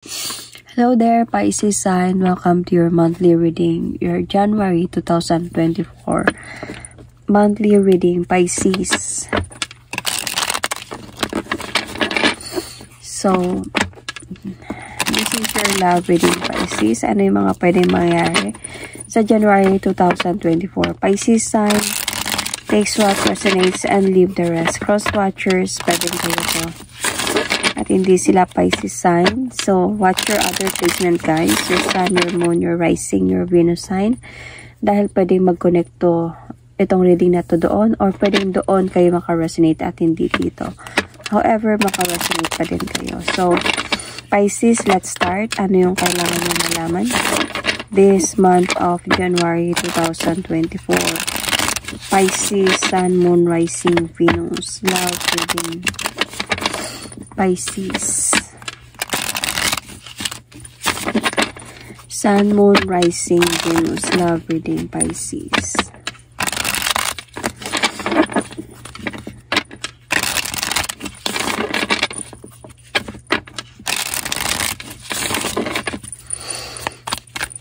Hello there, Pisces sign. Welcome to your monthly reading, your January 2024 monthly reading, Pisces. So, this is your love reading, Pisces. Ano yung mga pwedeng mangyari sa January 2024? Pisces sign, takes what resonates and leave the rest. Cross-watchers, pwedeng kayo to. At hindi sila Pisces sign. So, watch your other placement, guys. Your sun, your moon, your rising, your Venus sign. Dahil pwedeng mag-connect to itong reading na to doon, or pwedeng doon kayo maka-resonate at hindi dito. However, maka-resonate pa din kayo. So, Pisces, let's start. Ano yung kailangan nyo malaman this month of January 2024? Pisces, sun, moon, rising, Venus. Love reading. Pisces. Sun, moon, rising, Venus. Love reading, Pisces.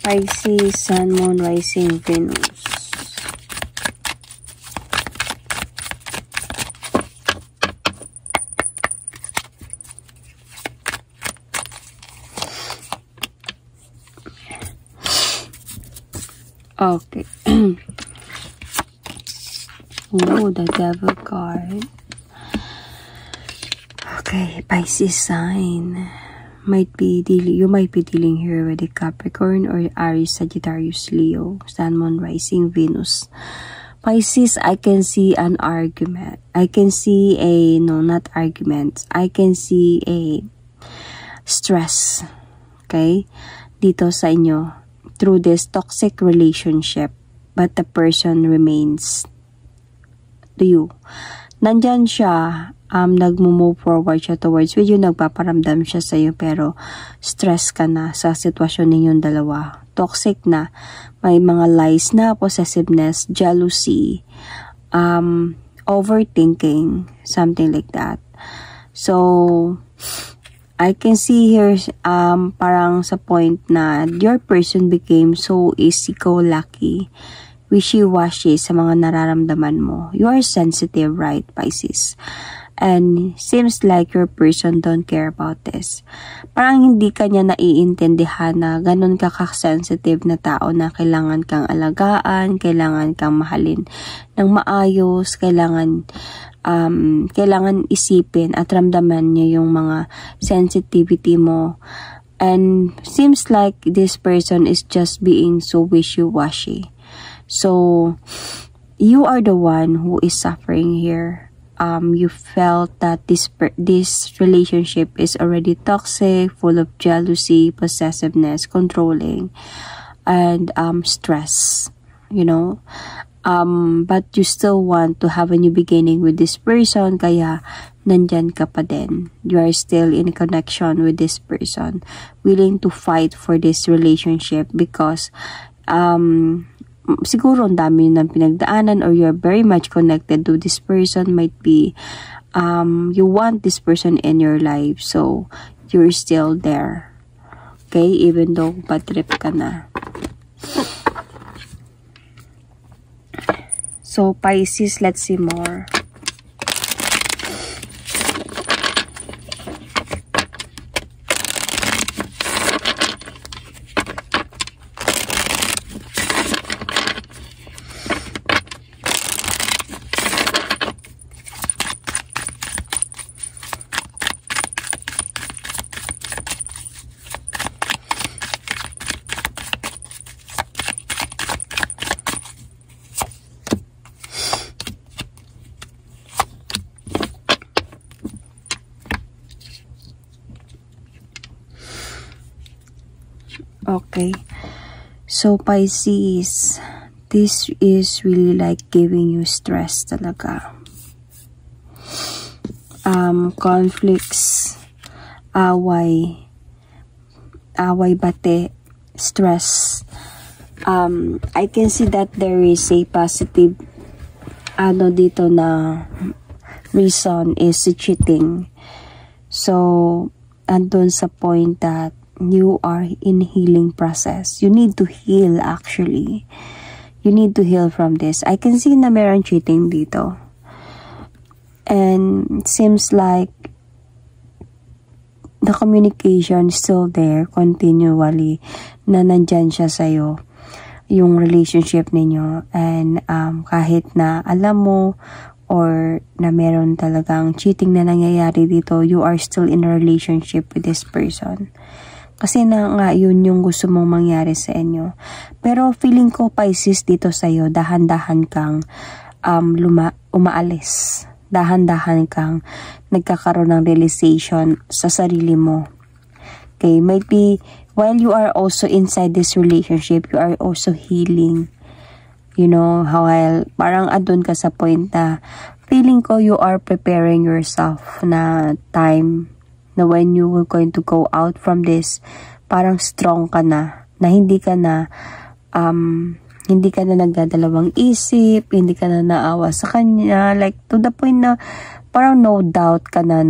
Pisces, sun, moon, rising, Venus. Okay. Oh, the Devil card. Okay, Pisces sign. You might be dealing here with a Capricorn or Aries, Sagittarius, Leo, Sun, Moon, Rising, Venus. Pisces, I can see an argument. I can see not argument. I can see a stress. Okay? Dito sa inyo. Through this toxic relationship, but the person remains to you. Nandyan siya, nagmo-move forward siya towards with you, nagpaparamdam siya sa'yo, pero stress ka na sa sitwasyon ninyong dalawa. Toxic na, may mga lies na, possessiveness, jealousy, overthinking, something like that. So, I can see here, parang sa point na your person became so easy-go-lucky, wishy-washy sa mga nararamdaman mo. You are sensitive, right, Pisces? And seems like your person don't care about this. Parang hindi ka niya naiintindihan na ganun ka ka-sensitive na tao na kailangan kang alagaan, kailangan kang mahalin ng maayos, kailangan isipin at ramdaman niya yung mga sensitivity mo. And seems like this person is just being so wishy-washy. So, you are the one who is suffering here. You felt that this relationship is already toxic, full of jealousy, possessiveness, controlling, and stress, you know. But you still want to have a new beginning with this person, kaya nandyan ka pa din. You are still in connection with this person, willing to fight for this relationship because siguro ang dami ng pinagdaanan, or you're very much connected to this person. Might be you want this person in your life, so you're still there, okay, even though bad trip ka na. So, Pisces, let's see more. Okay, so Pisces, this is really like giving you stress talaga. Conflicts, away bate, stress. I can see that there is a positive dito na reason is cheating. So, andun sa point that you are in healing process. You need to heal actually. You need to heal from this. I can see na meron cheating dito. And it seems like the communication is still there continually na nandyan siya sa'yo, yung relationship ninyo. And kahit na alam mo or na meron talagang cheating na nangyayari dito, you are still in a relationship with this person. Kasi na nga yun yung gusto mong mangyari sa inyo. Pero feeling ko Pisces dito sa'yo, dahan-dahan kang umaalis. Dahan-dahan kang nagkakaroon ng realization sa sarili mo. Okay, might be while you are also inside this relationship, you are also healing. You know, while parang adun ka sa point na feeling ko you are preparing yourself na time na when you were going to go out from this, parang strong ka na hindi ka na nagdadalawang isip, hindi ka na naawa sa kanya, like to the point na parang no doubt ka na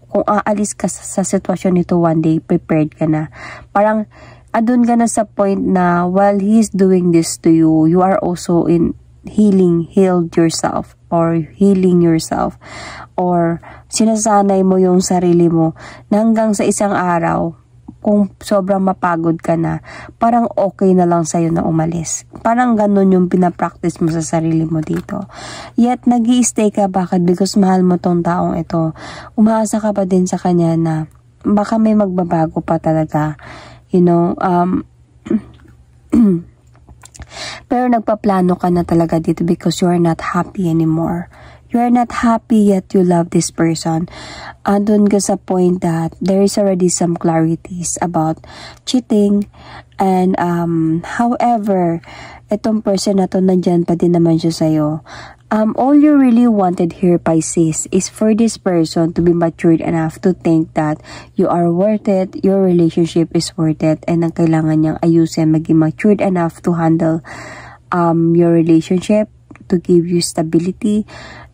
kung aalis ka sa sitwasyon nito one day, prepared ka na. Parang adun ka na sa point na while he's doing this to you, you are also in healed yourself or healing yourself, or sinasanay mo yung sarili mo na hanggang sa isang araw, kung sobrang mapagod ka na, parang okay na lang sa'yo na umalis. Parang ganun yung pinapractice mo sa sarili mo dito. Yet, nag-i-stay ka. Bakit? Because mahal mo tong taong ito. Umaasa ka pa din sa kanya na baka may magbabago pa talaga. You know, pero nagpaplano ka na talaga dito because you are not happy anymore. You are not happy yet you love this person. Andun ka sa point that there is already some clarities about cheating. And however, itong person na to nandyan pa din naman siya sa'yo. All you really wanted here, Pisces, is for this person to be matured enough to think that you are worth it, your relationship is worth it, and ang kailangan niyang ayusin, maging matured enough to handle your relationship, to give you stability,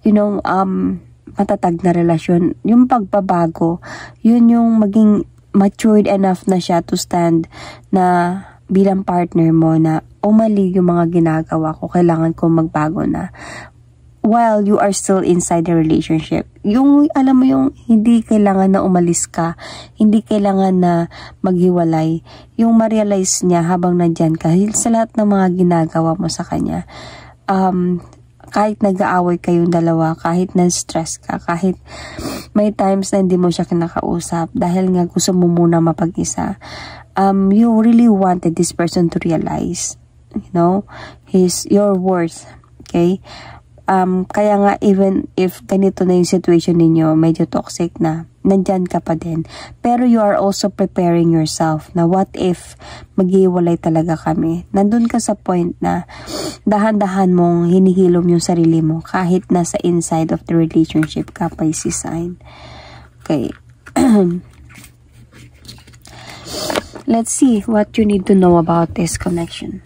you know, matatag na relasyon. Yung pagbabago, yun yung maging matured enough na siya to stand na bilang partner mo na mali yung mga ginagawa ko, kailangan ko magbago na. While you are still inside the relationship. Yung, alam mo yung hindi kailangan na umalis ka, hindi kailangan na maghiwalay. Yung ma-realize niya habang nandyan ka, sa lahat ng mga ginagawa mo sa kanya, kahit nag-aaway kayong dalawa, kahit na-stress ka, kahit may times na hindi mo siya kinakausap, dahil nga gusto mo muna mapag-isa, you really wanted this person to realize, you know, your worth, okay? Kaya nga even if ganito na yung situation ninyo, medyo toxic na, nandyan ka pa din. Pero you are also preparing yourself na what if maghiwalay talaga kami. Nandun ka sa point na dahan-dahan mong hinihilom yung sarili mo kahit nasa inside of the relationship ka, Pisces sign. Okay. Let's see what you need to know about this connection.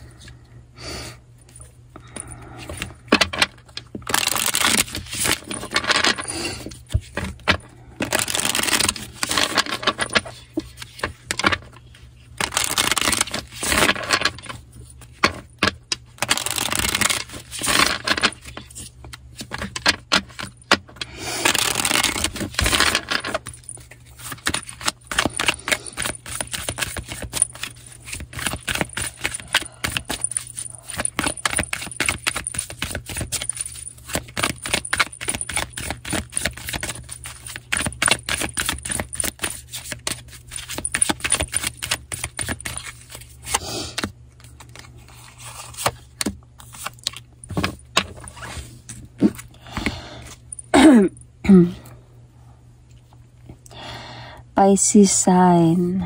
Pisces sign.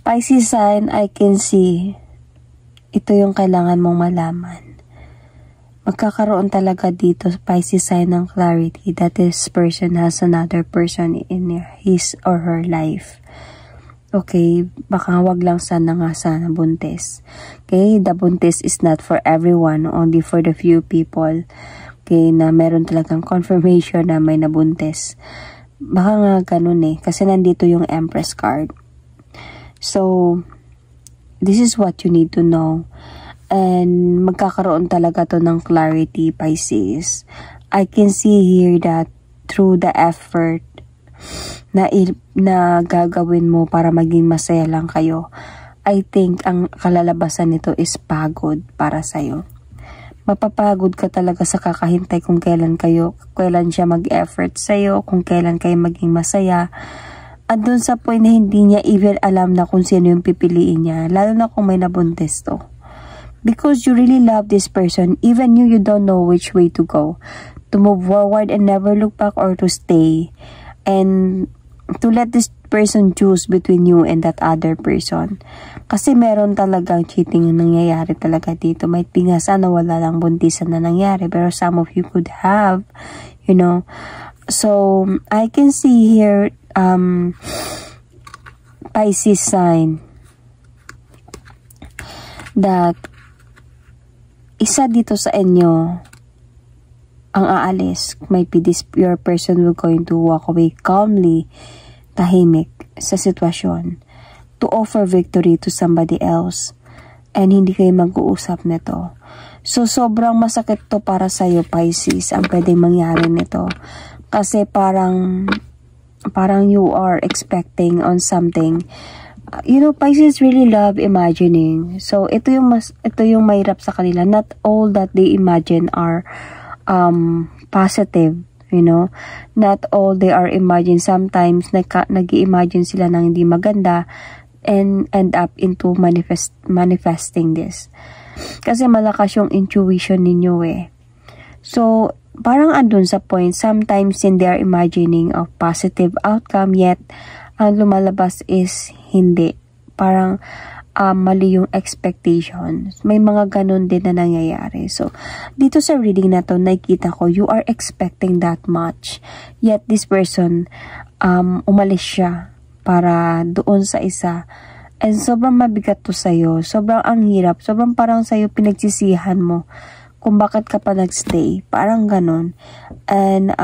Pisces sign, I can see ito yung kailangan mong malaman. Magkakaroon talaga dito Pisces sign ng clarity that this person has another person in his or her life. Okay, baka wag lang sana buntis. Okay, the buntis is not for everyone, only for the few people. malaki na meron talagang confirmation na may nabuntis. Baka nga ganun kasi nandito yung Empress card. So, this is what you need to know. And magkakaroon talaga to ng clarity, Pisces. I can see here that through the effort na gagawin mo para maging masaya lang kayo, I think ang kalalabasan nito is pagod para sa'yo. Mapapagod ka talaga sa kakahintay kung kailan siya mag-effort sa'yo, kung kailan kayo maging masaya. At dun sa point na hindi niya even alam na kung sino yung pipiliin niya, lalo na kung may nabuntis to. Because you really love this person, even you don't know which way to go. To move forward and never look back, or to stay. And to let this person choose between you and that other person. Kasi meron talagang cheating na nangyayari talaga dito. Might be nga sana wala lang buntisan na nangyari, pero some of you could have, you know. So, I can see here, Pisces sign, that isa dito sa inyo ang aalis. Might be this, your person will going to walk away calmly, tahimik sa sitwasyon, to offer victory to somebody else, and hindi kayo mag-uusap nito. So, sobrang masakit to para sa'yo, Pisces, ang pwedeng mangyari nito. Kasi parang you are expecting on something. You know, Pisces really love imagining. So, ito yung mahirap sa kanila. Not all that they imagine are positive. You know, not all they are imagine. Sometimes nag-i-imagine sila ng hindi maganda and end up into manifesting this. Kasi malakas yung intuition ninyo So, parang andun sa point, sometimes in they are imagining of positive outcome, yet ang lumalabas is hindi. Parang mali yung expectations. May mga ganun din na nangyayari. So, dito sa reading na to, nakikita ko, you are expecting that much. Yet, this person, umalis siya para doon sa isa. And sobrang mabigat to sa'yo. Sobrang ang hirap. Sobrang parang sa'yo pinagsisihan mo kung bakit ka pa nagstay. Parang ganun. And,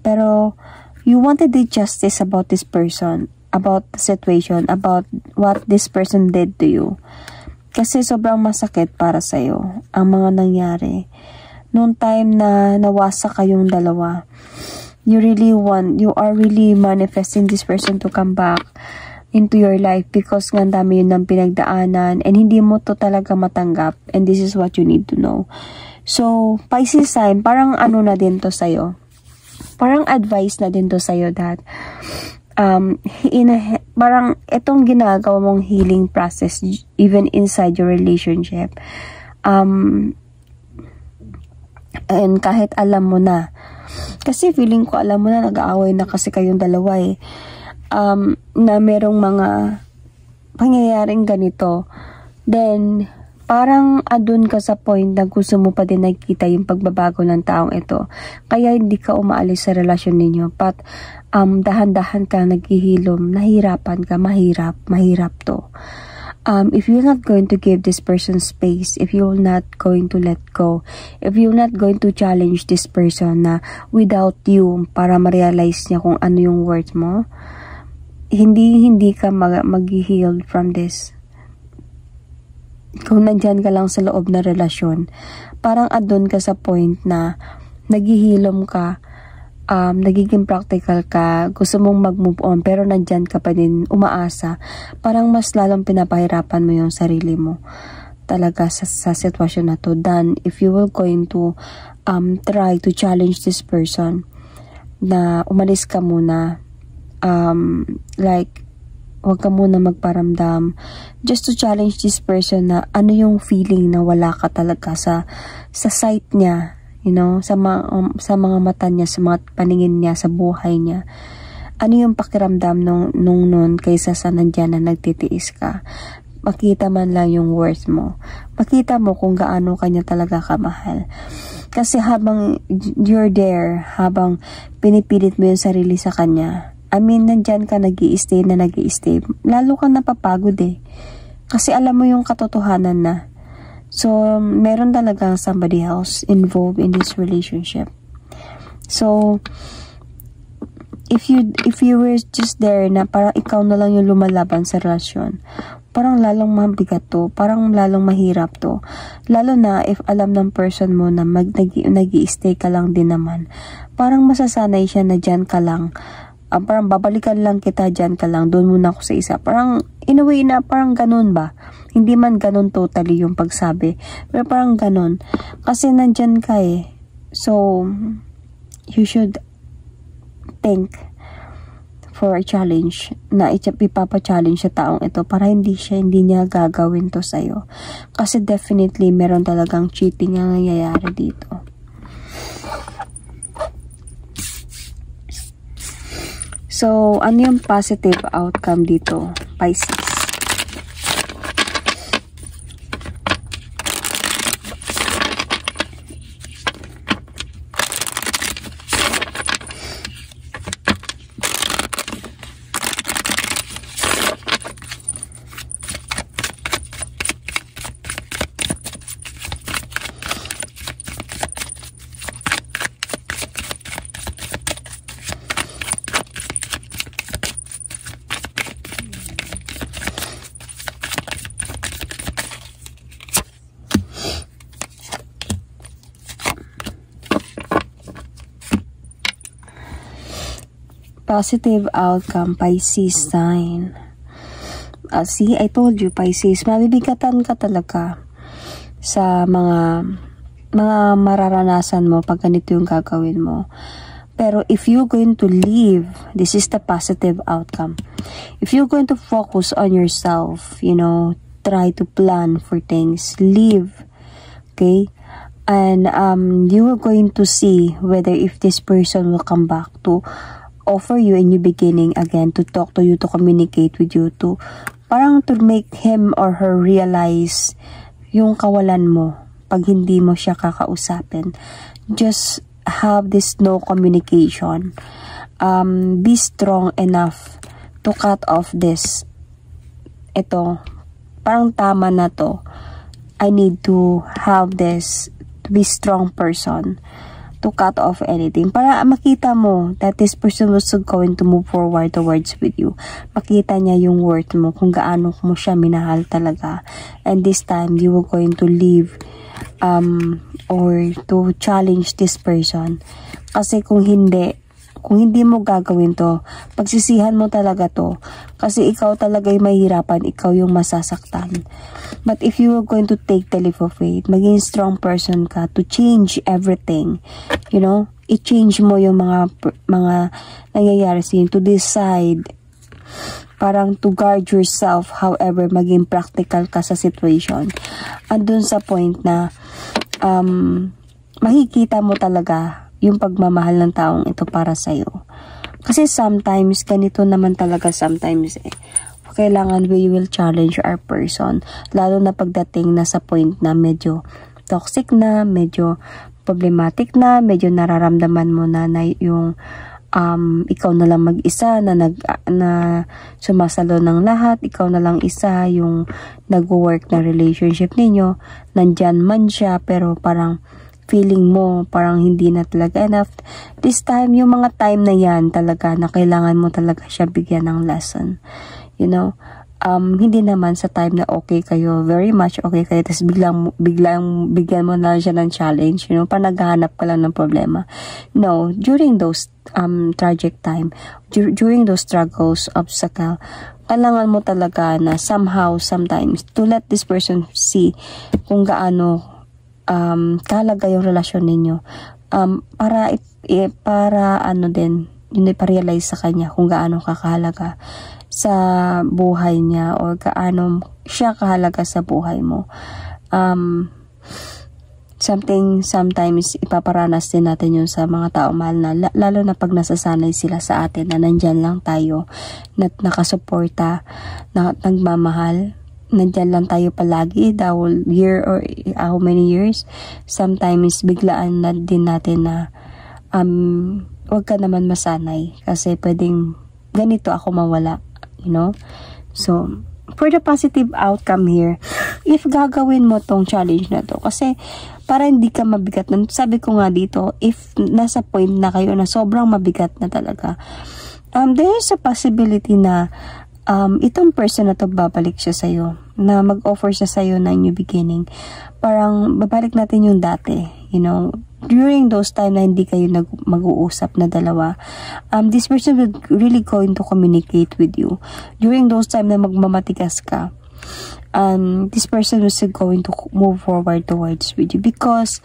pero, you wanted the justice about this person, about the situation, about what this person did to you. Kasi sobrang masakit para sa'yo ang mga nangyari. Noong time na nawasa kayong dalawa, you are really manifesting this person to come back into your life because nga dami yun ng pinagdaanan and hindi mo to talaga matanggap, and this is what you need to know. So, Pisces sign, parang ano na din to sa'yo. Parang advice na din to sa'yo that parang itong ginagawa mong healing process even inside your relationship, and kahit alam mo na, kasi feeling ko alam mo na nag-aaway na kasi kayong dalawa na merong mga pangyayaring ganito, then parang adun ka sa point na gusto mo pa din nakikita yung pagbabago ng taong ito. Kaya hindi ka umaalis sa relasyon ninyo. But dahan-dahan ka naghihilom, nahirapan ka, mahirap to. If you're not going to give this person space, if you're not going to let go, if you're not going to challenge this person na without you para ma-realize niya kung ano yung worth mo, hindi ka mag-heal from this. Kung nandyan ka lang sa loob na relasyon, parang adun ka sa point na naghihilom ka, nagiging practical ka, gusto mong mag-move on, pero nandyan ka pa din umaasa, parang mas lalong pinapahirapan mo yung sarili mo talaga sa sitwasyon na to, than if you will going to try to challenge this person na umalis ka muna, like huwag ka muna magparamdam, just to challenge this person na ano yung feeling na wala ka talaga sa sight niya, you know, sa mga mata niya, sa mga paningin niya, sa buhay niya. Ano yung pakiramdam nung kaysa sa nandyan na nagtitiis ka. Makita man lang yung worth mo. Makita mo kung gaano kanya talaga kamahal. Kasi habang you're there, habang pinipilit mo yung sarili sa kanya, I mean, nandyan ka nag-i-stay, lalo ka napapagod Kasi alam mo yung katotohanan na. So, meron talagang somebody else involved in this relationship. So, if you were just there na parang ikaw na lang yung lumalaban sa relasyon, parang lalong mabigat to, parang lalong mahirap to. Lalo na if alam ng person mo na nag-i-stay ka lang din naman. Parang masasanay siya na dyan ka lang. Parang babalikan lang kita, dyan ka lang, doon muna ako sa isa. Parang in a way na parang ganun ba? Hindi man ganun totally yung pagsabi, pero parang ganun. Kasi nandyan ka eh. So, you should think for a challenge na ipapa-challenge sa taong ito para hindi niya gagawin to sa'yo. Kasi definitely meron talagang cheating ang nangyayari dito. So, ano yung positive outcome dito, Pisces? Positive outcome, Pisces sign. See, I told you, Pisces, mabibigatan ka talaga sa mga mararanasan mo pag ganito yung gagawin mo. Pero if you're going to leave, this is the positive outcome. If you're going to focus on yourself, you know, try to plan for things, leave, okay? And you are going to see whether if this person will come back to offer you a new beginning again, to talk to you, to communicate with you, to parang to make him or her realize yung kawalan mo pag hindi mo siya kakausapin. Just have this no communication. Be strong enough to cut off this. Ito, parang tama na to. I need to have this, to be strong person, to cut off anything. Para makita mo that this person was going to move forward towards with you. Makita niya yung worth mo, kung gaano mo siya minahal talaga. And this time, you were going to leave or to challenge this person. Kasi kung hindi mo gagawin to, pagsisihan mo talaga to. Kasi ikaw talaga yung mahihirapan, ikaw yung masasaktan. But if you are going to take the leap of faith, maging strong person ka to change everything, you know, i-change mo yung mga nangyayari sa inyo, to decide, parang to guard yourself, however, maging practical ka sa situation. Andun sa point na makikita mo talaga yung pagmamahal ng taong ito para sa'yo. Kasi sometimes, ganito naman talaga sometimes kailangan we will challenge our person. Lalo na pagdating na sa point na medyo toxic na, medyo problematic na, medyo nararamdaman mo na yung ikaw na lang mag-isa na sumasalo ng lahat, ikaw na lang isa yung nag-work na relationship ninyo, nandyan man siya pero parang feeling mo parang hindi na talaga enough. This time, yung mga time na yan talaga na kailangan mo talaga siya bigyan ng lesson. You know, hindi naman sa time na okay kayo, very much okay kayo, tapos biglang bigyan mo na siya ng challenge, you know, pa naghahanap ka lang ng problema. No, during those tragic time, during those struggles, obstacle, kailangan mo talaga na somehow, sometimes, to let this person see kung gaano kahalaga yung relasyon ninyo. Para ano din, yun iparealize sa kanya kung gaano kakahalaga sa buhay niya or gaano siya kahalaga sa buhay mo. Sometimes ipaparanas din natin yun sa mga tao mahal na, lalo na pag nasasanay sila sa atin na nandyan lang tayo, na nakasuporta, na nagmamahal, nandyan lang tayo palagi, the whole year or how many years. Sometimes biglaan na din natin na wag ka naman masanay kasi pwedeng ganito ako mawala, you know. So for the positive outcome here, if gagawin mo tong challenge na to. Kasi, para hindi ka mabigat. Sabi ko nga dito, if nasa point na kayo na sobrang mabigat na talaga, there is a possibility na itong person na to babalik siya sa'yo. Na mag-offer siya sa'yo na new beginning. Parang, babalik natin yung dati. You know, during those time na hindi kayo mag-uusap na dalawa, this person will really going to communicate with you. During those time na magmamatigas ka, this person is going to move forward towards with you because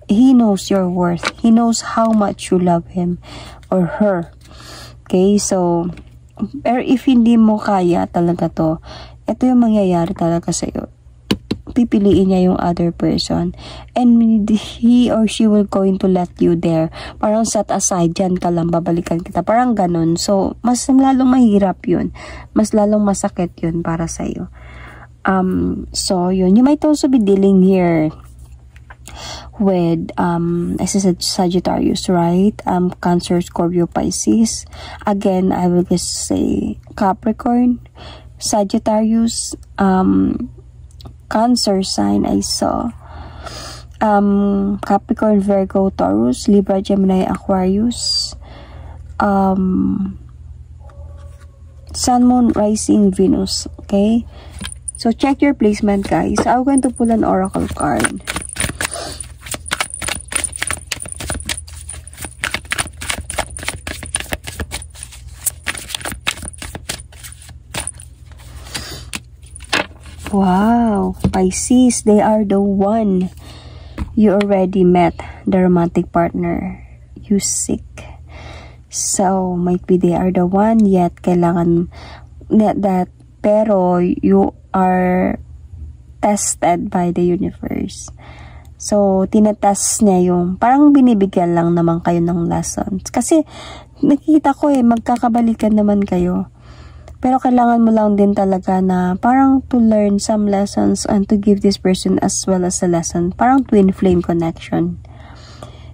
he knows your worth. He knows how much you love him or her. Okay, so, pero if hindi mo kaya talaga to, ito yung mangyayari talaga sa'yo. Pipiliin niya yung other person and he or she will going to let you there. Parang set aside, dyan ka lang, babalikan kita. Parang ganun. So, mas lalong mahirap yun. Mas lalong masakit yun para sa'yo. So, yun. You might also be dealing here with, as I said, Sagittarius, right? Cancer, Scorpio, Pisces. Again, I will just say Capricorn, Sagittarius, Cancer sign I saw. Capricorn, Virgo, Taurus, Libra, Gemini, Aquarius. Sun, Moon, Rising, Venus. Okay? So, check your placement, guys. I'm going to pull an oracle card. Wow, Pisces, they are the one you already met, the romantic partner you seek. So, might be they are the one, yet kailangan that, pero you are tested by the universe. So, tinatest niya yung, parang binibigyan lang naman kayo ng lessons. Kasi, nakikita ko magkakabalikan naman kayo. Pero kailangan mo lang din talaga na parang to learn some lessons and to give this person as well as a lesson. Parang twin flame connection.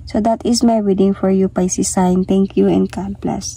So that is my reading for you, Pisces sign. Thank you and God bless.